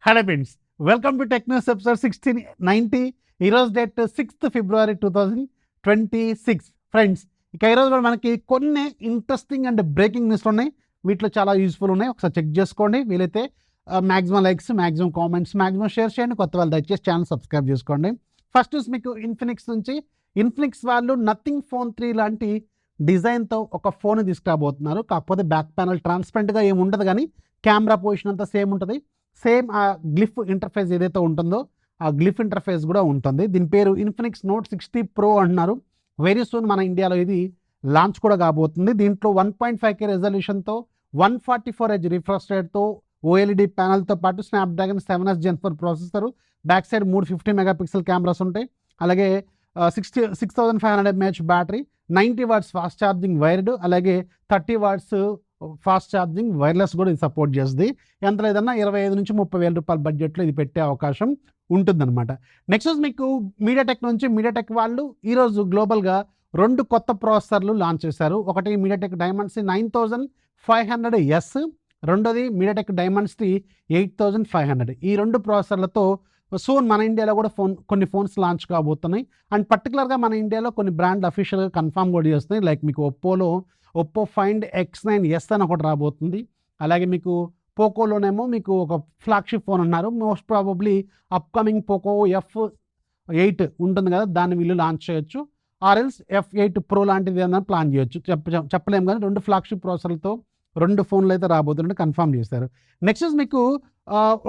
Hello friends, welcome to tech news episode 1690. ఈరోజు date 6th February 2026. Friends, ఇక ఈరోజు కూడా మనకి కొన్ని ఇంట్రెస్టింగ్ అండ్ బ్రేకింగ్ న్యూస్లు ఉన్నాయి. వీటిలో చాలా యూస్ఫుల్ ఉన్నాయి. ఒకసారి చెక్ చేసుకోండి. వీలైతే maximum likes, maximum comments, maximum share చేయండి. కొత్త వాళ్ళు దయచేసి ఛానల్ సబ్స్క్రైబ్ చేసుకోండి. ఫస్ట్ న్యూస్ మీకు ఇన్ఫినిక్స్ నుంచి. ఇన్ఫినిక్స్ వాళ్ళు నథింగ్ ఫోన్ 3 లాంటి డిజైన్తో ఒక ఫోన్ తీసుకురాబోతున్నారు. కాకపోతే బ్యాక్ ప్యానల్ ట్రాన్స్పరెంట్గా ఏమి ఉండదు, కానీ కెమెరా పొజిషన్ అంతా సేమ్ ఉంటుంది. సేమ్ ఆ గ్లిఫ్ ఇంటర్ఫేస్ ఏదైతే ఉంటుందో ఆ గ్లిఫ్ ఇంటర్ఫేస్ కూడా ఉంటుంది. దీని పేరు ఇన్ఫినిక్స్ నోట్ 60 Pro అంటున్నారు. వెరీ సూన్ మన ఇండియాలో ఇది లాంచ్ కూడా కాబోతుంది. దీంట్లో 1.5K రెజల్యూషన్తో 144Hz రిఫ్రెష్ రేట్తో ఓఎల్ఈడి ప్యానల్తో పాటు Snapdragon 7S Gen 4 processor, back side 3 50 megapixel cameras ఉంటాయి. అలాగే 6500 mAh battery, 90 watts fast charging wired, అలాగే 30 watts ఫాస్ట్ ఛార్జింగ్ వైర్లెస్ కూడా ఇది సపోర్ట్ చేస్తుంది. ఎంత లేదన్నా 25 నుంచి 30,000 రూపాయల బడ్జెట్లో ఇది పెట్టే అవకాశం ఉంటుందన్నమాట. నెక్స్ట్ మీకు మీడియాటెక్ నుంచి. మీడియాటెక్ వాళ్ళు ఈరోజు గ్లోబల్గా 2 కొత్త ప్రాసెసర్లు లాంచ్ చేశారు. ఒకటి మీడియాటెక్ డైమండ్సిటీ 9500S, రెండోది మీడియాటెక్ డైమండ్సిటీ 8500. ఈ 2 ప్రాసెసర్లతో సూన్ మన ఇండియాలో కూడా కొన్ని ఫోన్స్ లాంచ్ కాబోతున్నాయి. అండ్ పర్టికులర్గా మన ఇండియాలో కొన్ని బ్రాండ్లు అఫీషియల్గా కన్ఫర్మ్ కూడా చేస్తున్నాయి. లైక్ మీకు ఒప్పో Find X9S అని ఒకటి రాబోతుంది. అలాగే మీకు పోకోలోనేమో మీకు ఒక ఫ్లాగ్షిప్ ఫోన్ అన్నారు. Most probably upcoming Poco F8 ఉంటుంది కదా, దాన్ని వీళ్ళు లాంచ్ చేయొచ్చు. ఆర్ఎల్స్ F8 Pro లాంటిది ఏదైనా ప్లాన్ చేయొచ్చు. చెప్పలేము, కానీ 2 ఫ్లాగ్షిప్ ప్రాసెసర్లతో 2 ఫోన్లు అయితే రాబోతున్నట్టు కన్ఫర్మ్ చేశారు. నెక్స్ట్ మీకు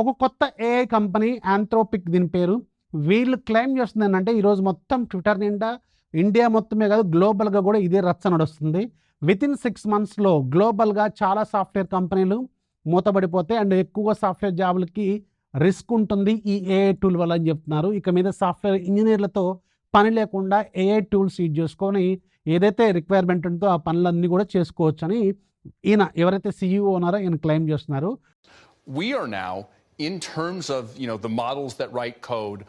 ఒక కొత్త ఏఐ కంపెనీ ఆంథ్రోపిక్, దీని పేరు. వీళ్ళు క్లెయిమ్ చేస్తుంది ఏంటంటే ఈరోజు మొత్తం ట్విట్టర్ నిండా, ఇండియా మొత్తమే కాదు గ్లోబల్గా కూడా ఇదే రచ్చ నడుస్తుంది. వితిన్ 6 monthsలో గ్లోబల్గా చాలా సాఫ్ట్వేర్ కంపెనీలు మూతబడిపోతాయి అండ్ ఎక్కువ సాఫ్ట్వేర్ జాబులకి రిస్క్ ఉంటుంది ఈ ఏఐ టూల్ వల్ల అని చెప్తున్నారు. ఇక మీద సాఫ్ట్వేర్ ఇంజనీర్లతో పని లేకుండా ఏఐ టూల్స్ యూజ్ చేసుకొని ఏదైతే రిక్వైర్మెంట్ ఉంటుందో ఆ పనులన్నీ కూడా చేసుకోవచ్చు అని ఈయన ఎవరైతే CEO ఉన్నారో ఈయన క్లెయిమ్ చేస్తున్నారు. We are now, in terms of the models that write code,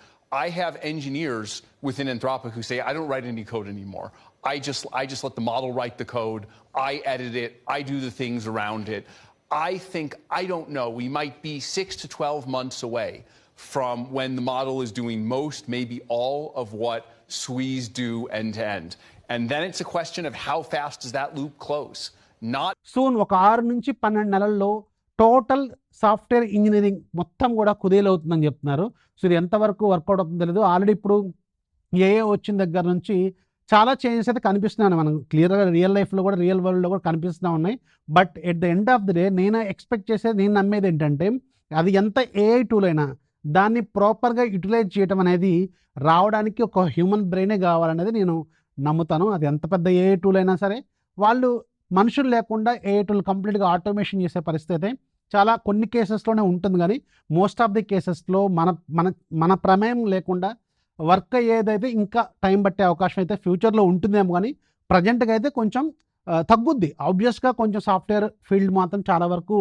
I have engineers within Anthropic who say, I don't write any code anymore. I just let the model write the code. I edit it. I do the things around it. I don't know, we might be 6 to 12 months away from when the model is doing most, maybe all of what SWEs do end to end. And then it's a question of how fast does that loop close? Not soon, ఒక 6 నుంచి 12 నెలల్లో total software engineering మొత్తం కూడా కుదేలవుతుందని చెప్తున్నారు. So ఇది ఎంతవరకు work out అవుతుందో తెలియదు. ఆల్రెడీ ఇప్పుడు ఏఏ వచ్చిన దగ్గర నుంచి చాలా చేంజెస్ అయితే కనిపిస్తున్నాయి. మనం క్లియర్గా రియల్ లైఫ్లో కూడా, రియల్ వరల్డ్లో కూడా కనిపిస్తూ ఉన్నాయి. But at the end of the day నేను ఎక్స్పెక్ట్ చేసేది, నేను నమ్మేది ఏంటంటే అది ఎంత ఏఐ టూల్ అయినా దాన్ని ప్రాపర్గా యూటిలైజ్ చేయడం అనేది రావడానికి ఒక హ్యూమన్ బ్రెయినే కావాలనేది నేను నమ్ముతాను. అది ఎంత పెద్ద ఏఐ టూల్ అయినా సరే వాళ్ళు మనుషులు లేకుండా ఏఐ టూల్ కంప్లీట్గా ఆటోమేషన్ చేసే పరిస్థితి చాలా కొన్ని కేసెస్లోనే ఉంటుంది, కానీ మోస్ట్ ఆఫ్ ది కేసెస్లో మన మన మన ప్రమేయం లేకుండా వర్క్ అయ్యేదైతే ఇంకా టైం పట్టే అవకాశం అయితే ఫ్యూచర్లో ఉంటుందేమో, కానీ ప్రజెంట్గా అయితే కొంచెం తగ్గుద్ది. ఆబ్వియస్గా కొంచెం సాఫ్ట్వేర్ ఫీల్డ్ మాత్రం చాలా వరకు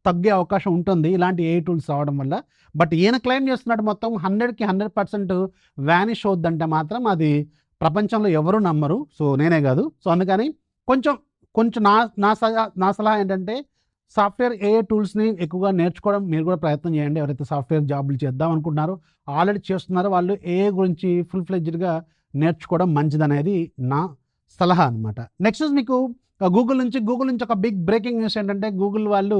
తగ్గే అవకాశం ఉంటుంది ఇలాంటి ఏఐ టూల్స్ రావడం వల్ల. బట్ ఈయన క్లెయిమ్ చేస్తున్నట్టు మొత్తం 100కి 100% వ్యానిష్ అవుద్దంటే మాత్రం అది ప్రపంచంలో ఎవరు నమ్మరు. సో నేనే కాదు. సో అందుకని కొంచెం నా సలహా ఏంటంటే సాఫ్ట్వేర్ ఏఐ టూల్స్ని ఎక్కువగా నేర్చుకోవడం మీరు కూడా ప్రయత్నం చేయండి. ఎవరైతే సాఫ్ట్వేర్ జాబులు చేద్దాం అనుకుంటున్నారో, ఆల్రెడీ చేస్తున్నారో వాళ్ళు ఏఐ గురించి ఫుల్ ఫ్లెడ్జ్డ్గా నేర్చుకోవడం మంచిదనేది నా సలహా అనమాట. నెక్స్ట్ మీకు గూగుల్ నుంచి ఒక బిగ్ బ్రేకింగ్ న్యూస్ ఏంటంటే గూగుల్ వాళ్ళు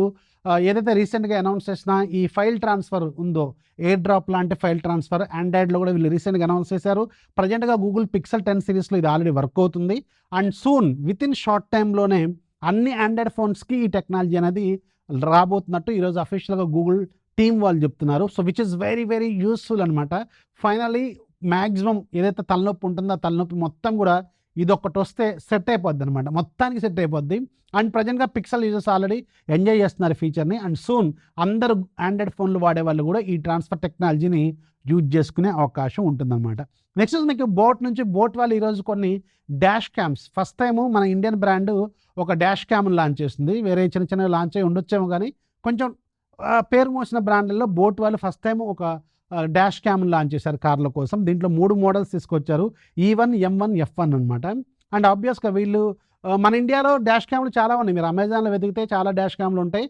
ఏదైతే రీసెంట్గా అనౌన్స్ చేసిన ఈ ఫైల్ ట్రాన్స్ఫర్ ఉందో, ఎయిర్ డ్రాప్ లాంటి ఫైల్ ట్రాన్స్ఫర్ ఆండ్రాయిడ్లో కూడా వీళ్ళు రీసెంట్గా అనౌన్స్ చేశారు. ప్రజెంట్గా గూగుల్ Pixel 10 సిరీస్లో ఇది ఆల్రెడీ వర్క్ అవుతుంది. అండ్ సూన్ వితిన్ షార్ట్ టైంలోనే అన్ని ఆండ్రాయిడ్ ఫోన్స్కి ఈ టెక్నాలజీ అనేది రాబోతున్నట్టు ఈరోజు అఫీషియల్గా గూగుల్ టీమ్ వాళ్ళు చెప్తున్నారు. So which is very very useful అనమాట. ఫైనలీ మ్యాక్సిమం ఏదైతే తలనొప్పి ఉంటుందో ఆ తలనొప్పి మొత్తం కూడా ఇదొక్కటి వస్తే సెట్ అయిపోద్ది అనమాట, మొత్తానికి సెట్ అయిపోద్ది. అండ్ ప్రజెంట్గా పిక్సెల్ యూజర్స్ ఆల్రెడీ ఎంజాయ్ చేస్తున్నారు ఫీచర్ని. అండ్ సూన్ అందరూ ఆండ్రాయిడ్ ఫోన్లు వాడే వాళ్ళు కూడా ఈ ట్రాన్స్ఫర్ టెక్నాలజీని యూజ్ చేసుకునే అవకాశం ఉంటుందన్నమాట. నెక్స్ట్ మీకు బోట్ వాళ్ళు ఈరోజు కొన్ని డాష్ క్యామ్స్, ఫస్ట్ టైము మన ఇండియన్ బ్రాండ్ ఒక డాష్ క్యామ్ని లాంచ్ చేస్తుంది. వేరే చిన్న లాంచ్ అయ్యి ఉండొచ్చేమో, కానీ కొంచెం పేరు మోసిన బ్రాండ్లలో బోట్ వాళ్ళు ఫస్ట్ టైం ఒక డాష్ క్యామ్ని లాంచ్ చేశారు కార్ల కోసం. దీంట్లో 3 మోడల్స్ తీసుకొచ్చారు, E1, M1, F1 అనమాట. అండ్ ఆబ్వియస్గా వీళ్ళు మన ఇండియాలో డాష్ క్యామ్లు చాలా ఉన్నాయి. మీరు అమెజాన్లో వెతికితే చాలా డాష్ క్యామ్లు ఉంటాయి.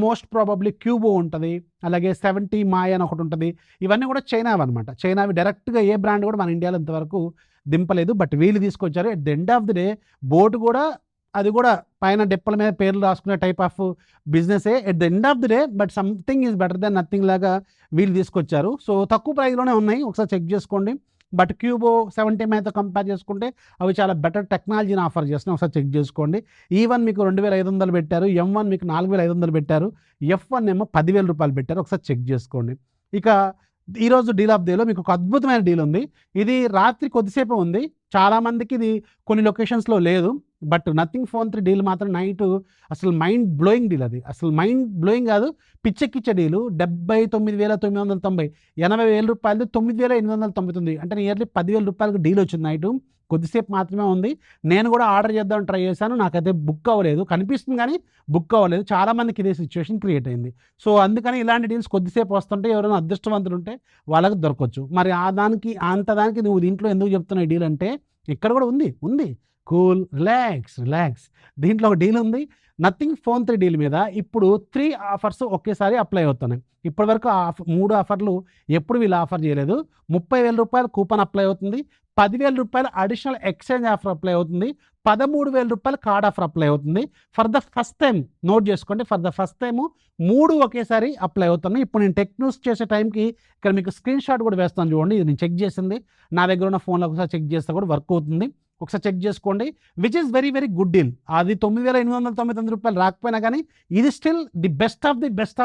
మోస్ట్ ప్రాబబ్లీ క్యూబో ఉంటుంది, అలాగే 70 మాయ్ అని ఒకటి ఉంటుంది. ఇవన్నీ కూడా చైనావి అనమాట. చైనావి డైరెక్ట్గా ఏ బ్రాండ్ కూడా మన ఇండియాలో ఇంతవరకు దింపలేదు. బట్ వీళ్ళు తీసుకొచ్చారు. At the end of the day boat కూడా అది కూడా పైన డెప్పల మీద పేర్లు రాసుకునే టైప్ ఆఫ్ బిజినెసే at the end of the day. But something is better than nothing లాగా వీళ్ళు తీసుకొచ్చారు. సో తక్కువ ప్రైస్లోనే ఉన్నాయి, ఒకసారి చెక్ చేసుకోండి. బట్ క్యూబో 70 మైతో కంపేర్ చేసుకుంటే అవి చాలా బెటర్ టెక్నాలజీని ఆఫర్ చేస్తున్నాయి, ఒకసారి చెక్ చేసుకోండి. E1 మీకు 2500 పెట్టారు, M1 మీకు 4500 పెట్టారు, F1 ఏమో 10,000 రూపాయలు పెట్టారు, ఒకసారి చెక్ చేసుకోండి. ఇక ఈరోజు డీల్ ఆఫ్ డేలో మీకు ఒక అద్భుతమైన డీల్ ఉంది. ఇది రాత్రి కొద్దిసేపు ఉంది, చాలామందికి ఇది కొన్ని లొకేషన్స్లో లేదు. బట్ నథింగ్ ఫోన్ 3 డీల్ మాత్రం నైట్ అసలు మైండ్ బ్లోయింగ్ డీల్. అది అసలు మైండ్ బ్లోయింగ్ కాదు, పిచ్చెక్కిచ్చే డీలు. 79,990, 80,000 రూపాయలు, 9,899, అంటే నియర్లీ 10,000 రూపాయలకు డీల్ వచ్చింది నైటు. కొద్దిసేపు మాత్రమే ఉంది. నేను కూడా ఆర్డర్ చేద్దామని ట్రై చేశాను, నాకైతే బుక్ అవ్వలేదు, కనిపిస్తుంది కానీ బుక్ అవ్వలేదు. చాలామందికి ఇదే సిచ్యువేషన్ క్రియేట్ అయింది. సో అందుకని ఇలాంటి డీల్స్ కొద్దిసేపు వస్తుంటే ఎవరైనా అదృష్టవంతులు ఉంటే వాళ్ళకి దొరకవచ్చు. మరి అంతదానికి నువ్వు దీంట్లో ఎందుకు చెప్తున్నావు ఈ డీల్ అంటే, ఇక్కడ కూడా ఉంది. Cool, relax. దీంట్లో ఒక డీల్ ఉంది. నథింగ్ ఫోన్ 3 డీల్ మీద ఇప్పుడు 3 ఆఫర్స్ ఒకేసారి అప్లై అవుతున్నాయి. ఇప్పటివరకు 3 ఆఫర్లు ఎప్పుడు వీళ్ళు ఆఫర్ చేయలేదు. 30,000 రూపాయలు కూపన్ అప్లై అవుతుంది, 10,000 రూపాయలు అడిషనల్ ఎక్స్చేంజ్ ఆఫర్ అప్లై అవుతుంది, 13,000 రూపాయలు కార్డ్ ఆఫర్ అప్లై అవుతుంది. For the first time note చేసుకోండి, ఫర్ ద ఫస్ట్ టైము 3 ఒకేసారి అప్లై అవుతున్నాయి. ఇప్పుడు నేను టెక్ న్యూస్ చేసే టైంకి ఇక్కడ మీకు స్క్రీన్ షాట్ కూడా వేస్తాను చూడండి. ఇది నేను చెక్ చేసింది, నా దగ్గర ఉన్న ఫోన్లో ఒకసారి చెక్ చేస్తే కూడా వర్క్ అవుతుంది, ఒకసారి చెక్ చేసుకోండి. Which is very very good deal. అది 9,899 రూపాయలు రాకపోయినా కానీ ఇది still the best of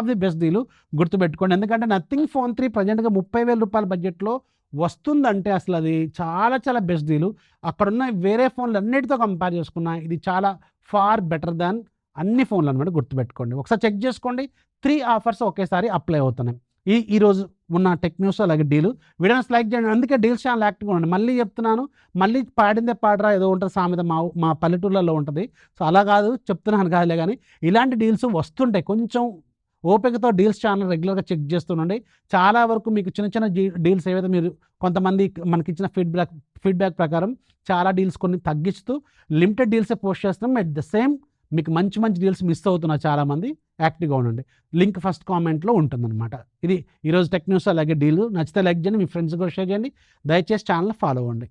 the best deal, గుర్తుపెట్టుకోండి. ఎందుకంటే నథింగ్ ఫోన్ 3 ప్రజెంట్గా 30,000 రూపాయల బడ్జెట్లో వస్తుందంటే అసలు అది చాలా బెస్ట్ డీలు. అక్కడున్న వేరే ఫోన్లు అన్నిటితో కంపేర్ చేసుకున్నా ఇది చాలా ఫార్ బెటర్ దాన్ అన్ని ఫోన్లు అనమాట, గుర్తుపెట్టుకోండి. ఒకసారి చెక్ చేసుకోండి. 3 ఆఫర్స్ ఒకేసారి అప్లై అవుతున్నాయి. ఈరోజు ఉన్న టెక్ న్యూస్ అలాగే డీలు. వీడియోస్ లైక్ చేయండి, అందుకే డీల్స్ ఛానల్ యాక్టివ్గా ఉండండి. మళ్ళీ చెప్తున్నాను, మళ్ళీ పాడిందే పాడరా ఏదో ఉంటుంది సామెత, మా పల్లెటూళ్ళలో ఉంటుంది. సో అలా కాదు, చెప్తున్నాను కాదులే కానీ ఇలాంటి డీల్స్ వస్తుంటాయి. కొంచెం ఓపికతో డీల్స్ ఛానల్ రెగ్యులర్గా చెక్ చేస్తుండండి. చాలా వరకు మీకు చిన్న డీల్స్ ఏవైతే మీరు కొంతమంది మనకి ఇచ్చిన ఫీడ్బ్యాక్ ప్రకారం చాలా డీల్స్ కొన్ని తగ్గిస్తూ లిమిటెడ్ డీల్సే పోస్ట్ చేస్తున్నాం. అట్ ద సేమ్ మీకు మంచి డీల్స్ మిస్ అవుతున్నారు చాలామంది. యాక్టివ్గా ఉండండి, లింక్ ఫస్ట్ కామెంట్లో ఉంటుందన్నమాట. ఇది ఈరోజు టెక్ న్యూస్ అలాగే డీల్. నచ్చితే లైక్ చేయండి, మీ ఫ్రెండ్స్ కూడా షేర్ చేయండి, దయచేసి ఛానల్ ఫాలో అవ్వండి.